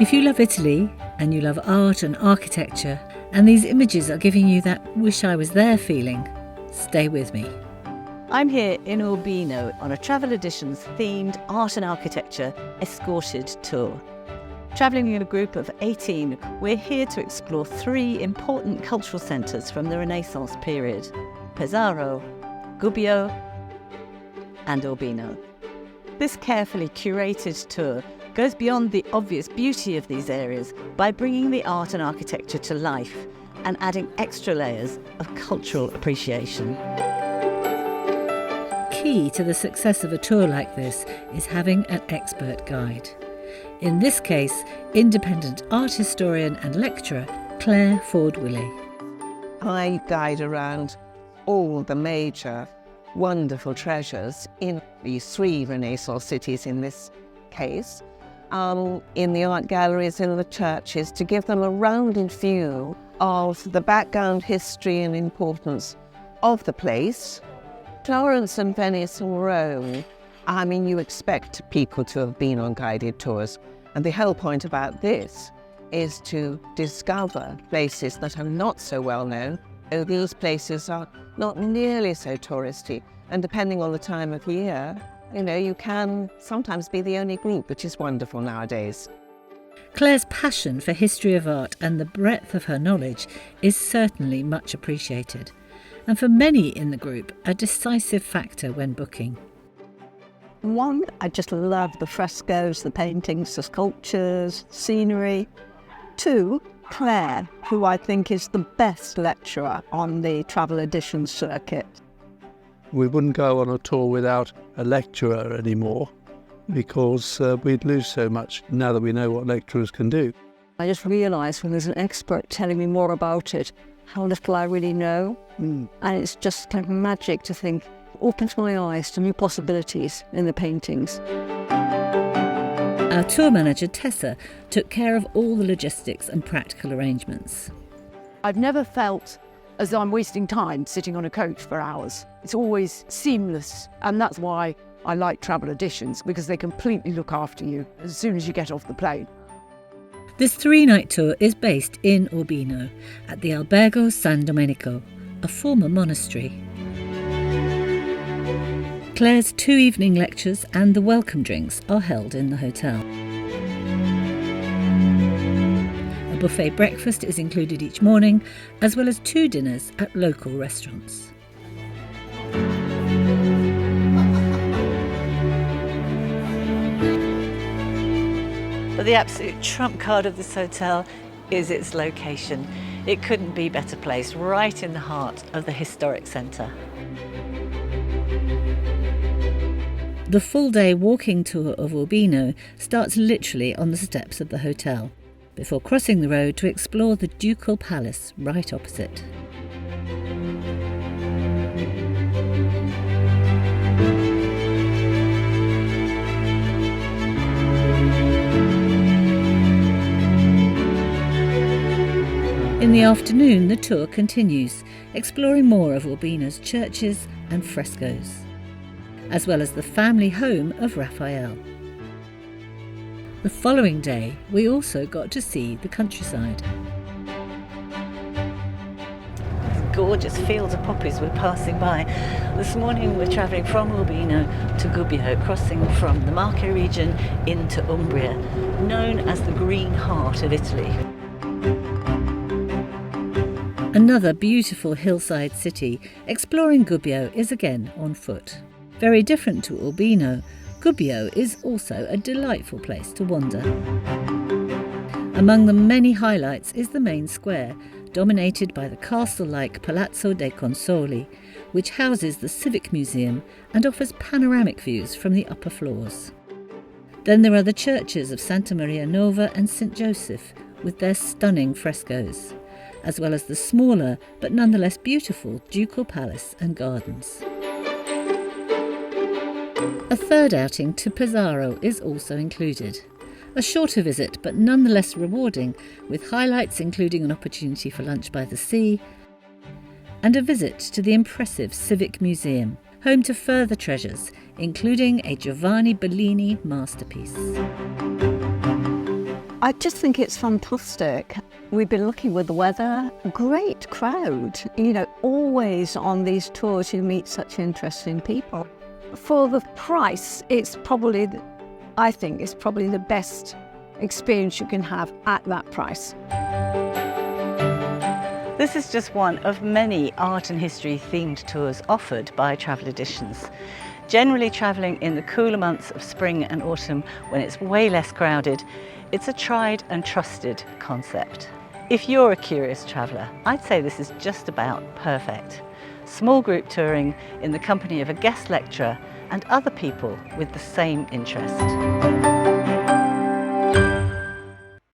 If you love Italy and you love art and architecture, and these images are giving you that wish I was there feeling, stay with me. I'm here in Urbino on a Travel Editions themed art and architecture escorted tour. Travelling in a group of 18, we're here to explore 3 important cultural centres from the Renaissance period: Pesaro, Gubbio and Urbino. This carefully curated tour goes beyond the obvious beauty of these areas by bringing the art and architecture to life and adding extra layers of cultural appreciation. Key to the success of a tour like this is having an expert guide. In this case, independent art historian and lecturer Clare Ford Wille. I guide around all the major wonderful treasures in these 3 Renaissance cities in this case, in the art galleries, in the churches, to give them a rounded view of the background, history and importance of the place. Florence and Venice and Rome, I mean, you expect people to have been on guided tours. And the whole point about this is to discover places that are not so well known. These places are not nearly so touristy. And depending on the time of year, you can sometimes be the only group, which is wonderful nowadays. Clare's passion for history of art and the breadth of her knowledge is certainly much appreciated, and for many in the group, a decisive factor when booking. 1, I just love the frescoes, the paintings, the sculptures, scenery. 2, Clare, who I think is the best lecturer on the Travel Editions circuit. We wouldn't go on a tour without a lecturer anymore, because we'd lose so much now that we know what lecturers can do. I just realised when there's an expert telling me more about it, how little I really know. And it's just kind of magic to think, opens my eyes to new possibilities in the paintings. Our tour manager Tessa took care of all the logistics and practical arrangements. I've never felt as though I'm wasting time sitting on a coach for hours. It's always seamless, and that's why I like Travel Editions, because they completely look after you as soon as you get off the plane. This 3-night tour is based in Urbino at the Albergo San Domenico, a former monastery. Clare's 2 evening lectures and the welcome drinks are held in the hotel. A buffet breakfast is included each morning, as well as 2 dinners at local restaurants. But the absolute trump card of this hotel is its location. It couldn't be better placed, right in the heart of the historic centre. The full-day walking tour of Urbino starts literally on the steps of the hotel, before crossing the road to explore the Ducal Palace right opposite. In the afternoon, the tour continues, exploring more of Urbino's churches and frescoes, as well as the family home of Raphael. The following day, we also got to see the countryside. Gorgeous fields of poppies we're passing by. This morning we're travelling from Urbino to Gubbio, crossing from the Marche region into Umbria, known as the Green Heart of Italy. Another beautiful hillside city, exploring Gubbio is again on foot. Very different to Urbino, Gubbio is also a delightful place to wander. Among the many highlights is the main square, dominated by the castle-like Palazzo dei Consoli, which houses the Civic Museum and offers panoramic views from the upper floors. Then there are the churches of Santa Maria Nova and St Joseph, with their stunning frescoes, as well as the smaller but nonetheless beautiful Ducal Palace and gardens. A third outing to Pesaro is also included. A shorter visit but nonetheless rewarding, with highlights including an opportunity for lunch by the sea and a visit to the impressive Civic Museum, home to further treasures including a Giovanni Bellini masterpiece. I just think it's fantastic. We've been lucky with the weather, great crowd. You know, always on these tours you meet such interesting people. For the price, I think it's probably the best experience you can have at that price. This is just one of many art and history themed tours offered by Travel Editions. Generally travelling in the cooler months of spring and autumn when it's way less crowded, it's a tried and trusted concept. If you're a curious traveller, I'd say this is just about perfect. Small group touring in the company of a guest lecturer and other people with the same interest.